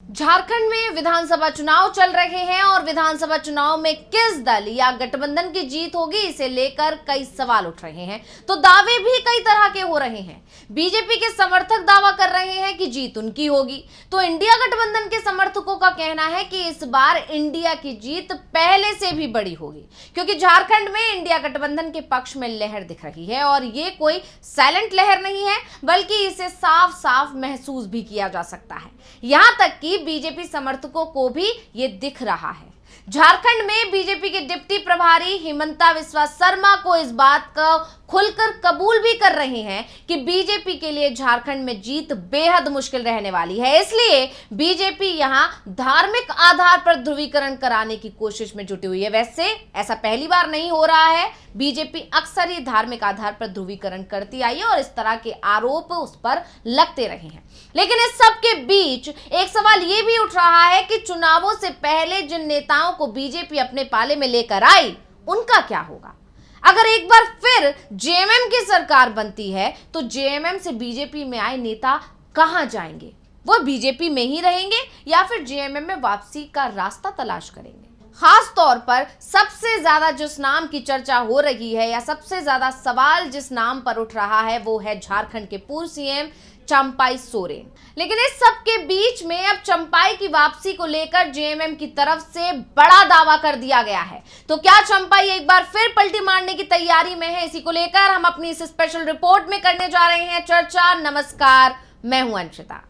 झारखंड में विधानसभा चुनाव चल रहे हैं और विधानसभा चुनाव में किस दल या गठबंधन की जीत होगी इसे लेकर कई सवाल उठ रहे हैं। तो दावे भी कई तरह के हो रहे हैं। बीजेपी के समर्थक दावा कर रहे हैं कि जीत उनकी होगी, तो इंडिया गठबंधन के समर्थकों का कहना है कि इस बार इंडिया की जीत पहले से भी बड़ी होगी, क्योंकि झारखंड में इंडिया गठबंधन के पक्ष में लहर दिख रही है और ये कोई साइलेंट लहर नहीं है, बल्कि इसे साफ साफ महसूस भी किया जा सकता है। यहां तक कि बीजेपी समर्थकों को भी ये दिख रहा है। झारखंड में बीजेपी के डिप्टी प्रभारी हिमंता बिस्वा शर्मा को इस बात का खुलकर कबूल भी कर रहे हैं कि बीजेपी के लिए झारखंड में जीत बेहद मुश्किल रहने वाली है। इसलिए बीजेपी यहां धार्मिक आधार पर ध्रुवीकरण कराने की कोशिश में जुटी हुई है। वैसे ऐसा पहली बार नहीं हो रहा है, बीजेपी अक्सर ही धार्मिक आधार पर ध्रुवीकरण करती आई है और इस तरह के आरोप उस पर लगते रहे हैं। लेकिन इस सब के बीच एक सवाल ये भी उठ रहा है कि चुनावों से पहले जिन नेताओं को बीजेपी अपने पाले में लेकर आई, उनका क्या होगा? अगर एक बार फिर जेएमएम की सरकार बनती है तो जेएमएम से बीजेपी में आए नेता कहां जाएंगे? वो बीजेपी में ही रहेंगे या फिर जेएमएम में वापसी का रास्ता तलाश करेंगे? खास तौर पर सबसे ज्यादा जिस नाम की चर्चा हो रही है या सबसे ज्यादा सवाल जिस नाम पर उठ रहा है वो है झारखंड के पूर्व सीएम चंपाई सोरेन। लेकिन इस सब के बीच में अब चंपाई की वापसी को लेकर जेएमएम की तरफ से बड़ा दावा कर दिया गया है। तो क्या चंपाई एक बार फिर पलटी मारने की तैयारी में है? इसी को लेकर हम अपनी इस स्पेशल रिपोर्ट में करने जा रहे हैं चर्चा। नमस्कार, मैं हूं अंशिता।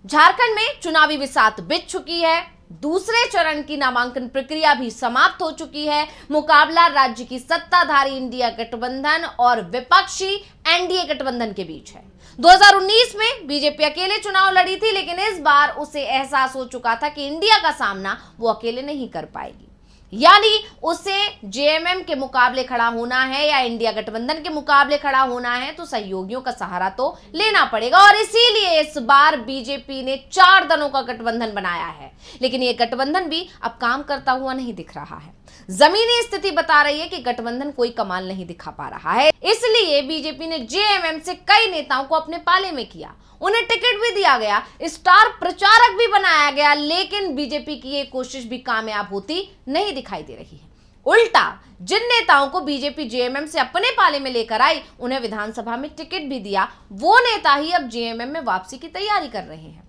झारखंड में चुनावी बिसात बिछ चुकी है, दूसरे चरण की नामांकन प्रक्रिया भी समाप्त हो चुकी है। मुकाबला राज्य की सत्ताधारी इंडिया गठबंधन और विपक्षी एनडीए गठबंधन के बीच है। 2019 में बीजेपी अकेले चुनाव लड़ी थी, लेकिन इस बार उसे एहसास हो चुका था कि इंडिया का सामना वो अकेले नहीं कर पाएगी, यानी उसे जेएमएम के मुकाबले खड़ा होना है या इंडिया गठबंधन के मुकाबले खड़ा होना है तो सहयोगियों का सहारा तो लेना पड़ेगा। और इसीलिए इस बार बीजेपी ने 4 दलों का गठबंधन बनाया है, लेकिन यह गठबंधन भी अब काम करता हुआ नहीं दिख रहा है। जमीनी स्थिति बता रही है कि गठबंधन कोई कमाल नहीं दिखा पा रहा है। इसलिए बीजेपी ने जेएमएम से कई नेताओं को अपने पाले में किया, उन्हें टिकट भी दिया गया, स्टार प्रचारक भी बनाया गया, लेकिन बीजेपी की ये कोशिश भी कामयाब होती नहीं दिखाई दे रही है। उल्टा जिन नेताओं को बीजेपी जेएमएम से अपने पाले में लेकर आई, उन्हें विधानसभा में टिकट भी दिया, वो नेता ही अब जेएमएम में वापसी की तैयारी कर रहे हैं।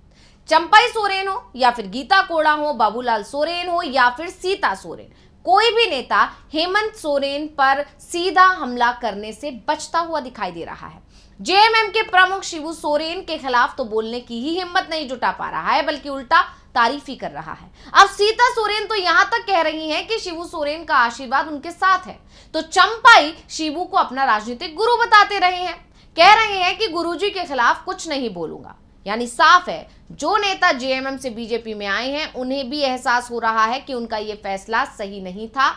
चंपाई सोरेन हो या फिर गीता कोड़ा हो, बाबूलाल सोरेन हो या फिर सीता सोरेन, कोई भी नेता हेमंत सोरेन पर सीधा हमला करने से बचता हुआ दिखाई दे रहा है। जेएमएम के प्रमुख शिबू सोरेन के खिलाफ तो बोलने की ही हिम्मत नहीं जुटा पा रहा है, बल्कि उल्टा तारीफ ही कर रहा है। अब सीता सोरेन तो यहां तक कह रही हैं कि शिबू सोरेन का आशीर्वाद उनके साथ है, तो चंपाई शिबू को अपना राजनीतिक गुरु बताते रहे हैं, कह रहे हैं कि गुरुजी के खिलाफ कुछ नहीं बोलूंगा। यानी साफ है, जो नेता जेएमएम से बीजेपी में आए हैं उन्हें भी एहसास हो रहा है कि उनका यह फैसला सही नहीं था।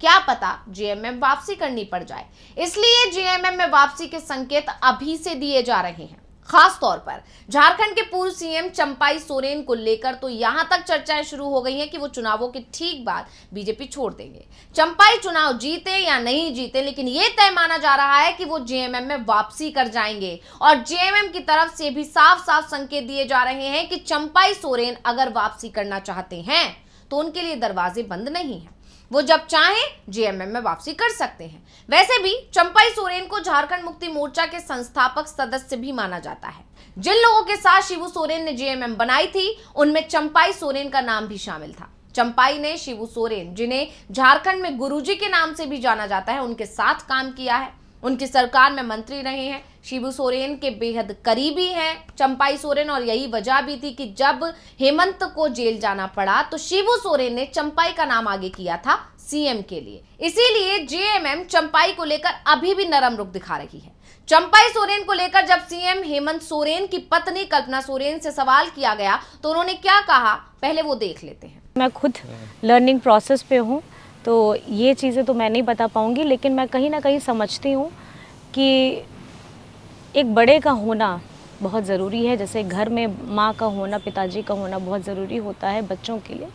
क्या पता जेएमएम वापसी करनी पड़ जाए, इसलिए जेएमएम में वापसी के संकेत अभी से दिए जा रहे हैं। खास तौर पर झारखंड के पूर्व सीएम चंपाई सोरेन को लेकर तो यहां तक चर्चाएं शुरू हो गई हैं कि वो चुनावों के ठीक बाद बीजेपी छोड़ देंगे। चंपाई चुनाव जीते या नहीं जीते, लेकिन ये तय माना जा रहा है कि वो जेएमएम में वापसी कर जाएंगे। और जेएमएम की तरफ से भी साफ साफ संकेत दिए जा रहे हैं कि चंपाई सोरेन अगर वापसी करना चाहते हैं तो उनके लिए दरवाजे बंद नहीं है, वो जब चाहें जेएमएम में वापसी कर सकते हैं। वैसे भी चंपाई सोरेन को झारखंड मुक्ति मोर्चा के संस्थापक सदस्य भी माना जाता है। जिन लोगों के साथ शिबू सोरेन ने जेएमएम बनाई थी, उनमें चंपाई सोरेन का नाम भी शामिल था। चंपाई ने शिबू सोरेन, जिन्हें झारखंड में गुरुजी के नाम से भी जाना जाता है, उनके साथ काम किया है, उनकी सरकार में मंत्री रहे हैं। शिबू सोरेन के बेहद करीबी हैं चंपाई सोरेन, और यही वजह भी थी कि जब हेमंत को जेल जाना पड़ा तो शिबू सोरेन ने चंपाई का नाम आगे किया था सीएम के लिए। इसीलिए जेएमएम चंपाई को लेकर अभी भी नरम रुख दिखा रही है। चंपाई सोरेन को लेकर जब सीएम हेमंत सोरेन की पत्नी कल्पना सोरेन से सवाल किया गया तो उन्होंने क्या कहा, पहले वो देख लेते हैं। मैं खुद लर्निंग प्रोसेस पे हूँ, तो ये चीज़ें तो मैं नहीं बता पाऊँगी, लेकिन मैं कहीं ना कहीं समझती हूँ कि एक बड़े का होना बहुत ज़रूरी है। जैसे घर में माँ का होना, पिताजी का होना बहुत ज़रूरी होता है बच्चों के लिए,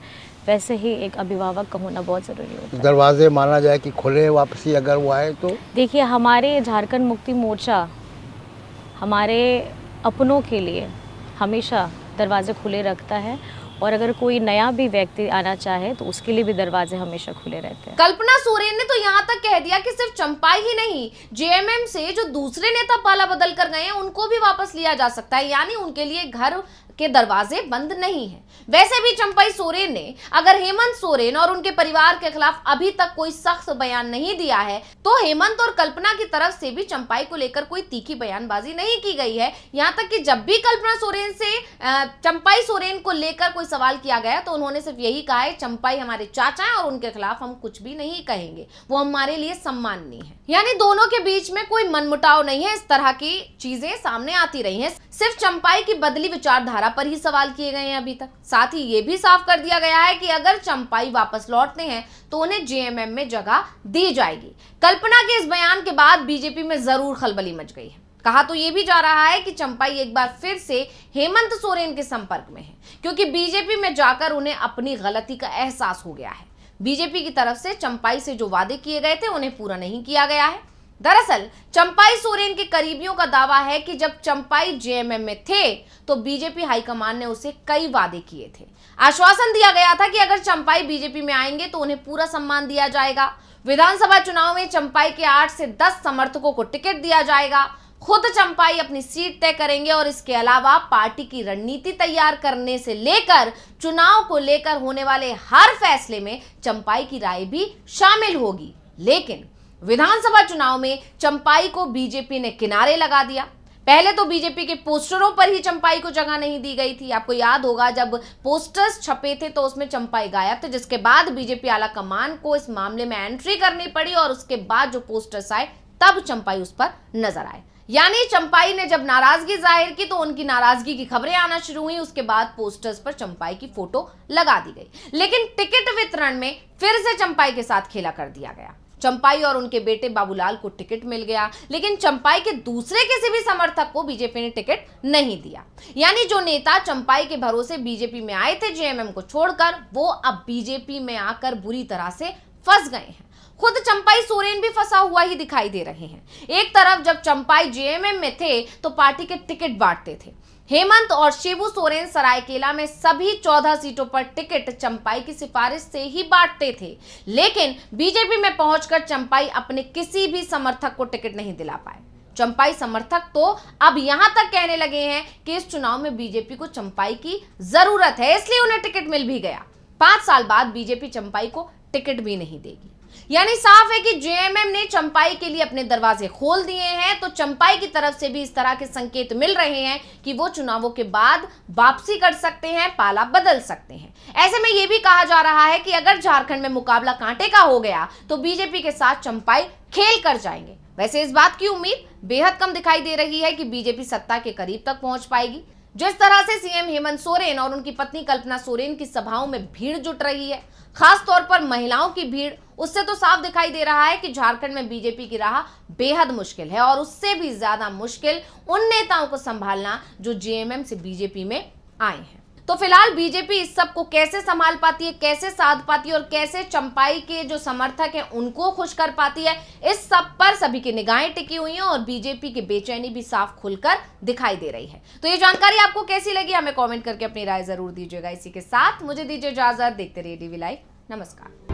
वैसे ही एक अभिभावक का होना बहुत ज़रूरी होता है। दरवाजे माना जाए कि खुले वापसी अगर वो आए तो? देखिए, हमारे झारखंड मुक्ति मोर्चा हमारे अपनों के लिए हमेशा दरवाजे खुले रखता है और अगर कोई नया भी व्यक्ति आना चाहे तो उसके लिए भी दरवाजे हमेशा खुले रहते हैं। कल्पना सोरेन ने तो यहाँ तक कह दिया कि सिर्फ चंपाई ही नहीं, जेएमएम से जो दूसरे नेता पाला बदल कर गए हैं उनको भी वापस लिया जा सकता है, यानी उनके लिए घर के दरवाजे बंद नहीं हैं। वैसे भी चंपाई सोरेन ने अगर हेमंत सोरेन और उनके परिवार के खिलाफ अभी तक कोई सख्त बयान नहीं दिया है तो हेमंत और कल्पना की तरफ से भी चंपाई को लेकर कोई तीखी बयानबाजी नहीं की गई है। यहाँ तक कि जब भी कल्पना सोरेन से चंपाई सोरेन को लेकर कोई सवाल किया गया तो उन्होंने सिर्फ यही कहा है, चंपाई हमारे चाचा हैं और उनके खिलाफ हम कुछ भी नहीं कहेंगे, वो हमारे लिए सम्माननीय है। यानी दोनों के बीच में कोई मनमुटाव नहीं है। इस तरह की चीजें सामने आती रही हैं। सिर्फ चंपाई की बदली विचारधारा पर ही सवाल किए गए हैं अभी तक। साथ ही ये भी साफ कर दिया गया है कि अगर चंपाई वापस लौटते हैं तो उन्हें जेएमएम में जगह दी जाएगी। कल्पना के इस बयान के बाद बीजेपी में जरूर खलबली मच गई है। कहा तो ये भी जा रहा है कि चंपाई एक बार फिर से हेमंत सोरेन के संपर्क में है, क्योंकि बीजेपी में जाकर उन्हें अपनी गलती का एहसास हो गया है। बीजेपी की तरफ से चंपाई से जो वादे किए गए थे उन्हें पूरा नहीं किया गया है। दरअसल चंपाई सोरेन के करीबियों का दावा है कि जब चंपाई जेएमएम में थे तो बीजेपी हाईकमान ने उसे कई वादे किए थे। आश्वासन दिया गया था कि अगर चंपाई बीजेपी में आएंगे तो उन्हें पूरा सम्मान दिया जाएगा। विधानसभा चुनाव में चंपाई के 8 से 10 समर्थकों को टिकट दिया जाएगा। खुद चंपाई अपनी सीट तय करेंगे और इसके अलावा पार्टी की रणनीति तैयार करने से लेकर चुनाव को लेकर होने वाले हर फैसले में चंपाई की राय भी शामिल होगी। लेकिन विधानसभा चुनाव में चंपाई को बीजेपी ने किनारे लगा दिया। पहले तो बीजेपी के पोस्टरों पर ही चंपाई को जगह नहीं दी गई थी। आपको याद होगा जब पोस्टर्स छपे थे तो उसमें चंपाई गायब थे, जिसके बाद बीजेपी आला कमान को इस मामले में एंट्री करनी पड़ी और उसके बाद जो पोस्टर्स आए तब चंपाई उस पर नजर आए। यानी चंपाई ने जब नाराजगी जाहिर की तो उनकी नाराजगी की खबरें आना शुरू हुई। उसके बाद पोस्टर्स पर चंपाई की फोटो लगा दी गई। लेकिन टिकट वितरण में फिर से चंपाई के साथ खेला कर दिया गया। चंपाई और उनके बेटे बाबूलाल को टिकट मिल गया, लेकिन चंपाई के दूसरे किसी भी समर्थक को बीजेपी ने टिकट नहीं दिया। यानी जो नेता चंपाई के भरोसे बीजेपी में आए थे जेएमएम को छोड़कर, वो अब बीजेपी में आकर बुरी तरह से फंस गए हैं। खुद चंपाई सोरेन भी फंसा हुआ ही दिखाई दे रहे हैं। एक तरफ जब चंपाई जेएमएम में थे तो पार्टी के टिकट बांटते थे। हेमंत और शिबू सोरेन सरायकेला में सभी 14 सीटों पर टिकट चंपाई की सिफारिश से ही बांटते थे, लेकिन बीजेपी में पहुंचकर चंपाई अपने किसी भी समर्थक को टिकट नहीं दिला पाए। चंपाई समर्थक तो अब यहां तक कहने लगे हैं कि इस चुनाव में बीजेपी को चंपाई की जरूरत है, इसलिए उन्हें टिकट मिल भी गया। 5 साल बाद बीजेपी चंपाई को टिकट भी नहीं देगी। यानी साफ है कि जेएमएम ने चंपाई के लिए अपने दरवाजे खोल दिए हैं। तो चंपाई की तरफ से भी इस तरह के संकेत मिल रहे हैं कि वो चुनावों के बाद वापसी कर सकते हैं, पाला बदल सकते हैं। ऐसे में यह भी कहा जा रहा है कि अगर झारखंड में मुकाबला कांटे का हो गया तो बीजेपी के साथ चंपाई खेल कर जाएंगे। वैसे इस बात की उम्मीद बेहद कम दिखाई दे रही है कि बीजेपी सत्ता के करीब तक पहुंच पाएगी। जिस तरह से सीएम हेमंत सोरेन और उनकी पत्नी कल्पना सोरेन की सभाओं में भीड़ जुट रही है, खास तौर पर महिलाओं की भीड़, उससे तो साफ दिखाई दे रहा है कि झारखंड में बीजेपी की राह बेहद मुश्किल है और उससे भी ज्यादा मुश्किल उन नेताओं को संभालना जो जेएमएम से बीजेपी में आए हैं। तो फिलहाल बीजेपी इस सब को कैसे संभाल पाती है, कैसे साध पाती है और कैसे चंपाई के जो समर्थक हैं उनको खुश कर पाती है, इस सब पर सभी की निगाहें टिकी हुई हैं और बीजेपी की बेचैनी भी साफ खुलकर दिखाई दे रही है। तो ये जानकारी आपको कैसी लगी, हमें कमेंट करके अपनी राय जरूर दीजिएगा। इसी के साथ मुझे दीजिए इजाजत। देखते रहिए डीवी लाइव। नमस्कार।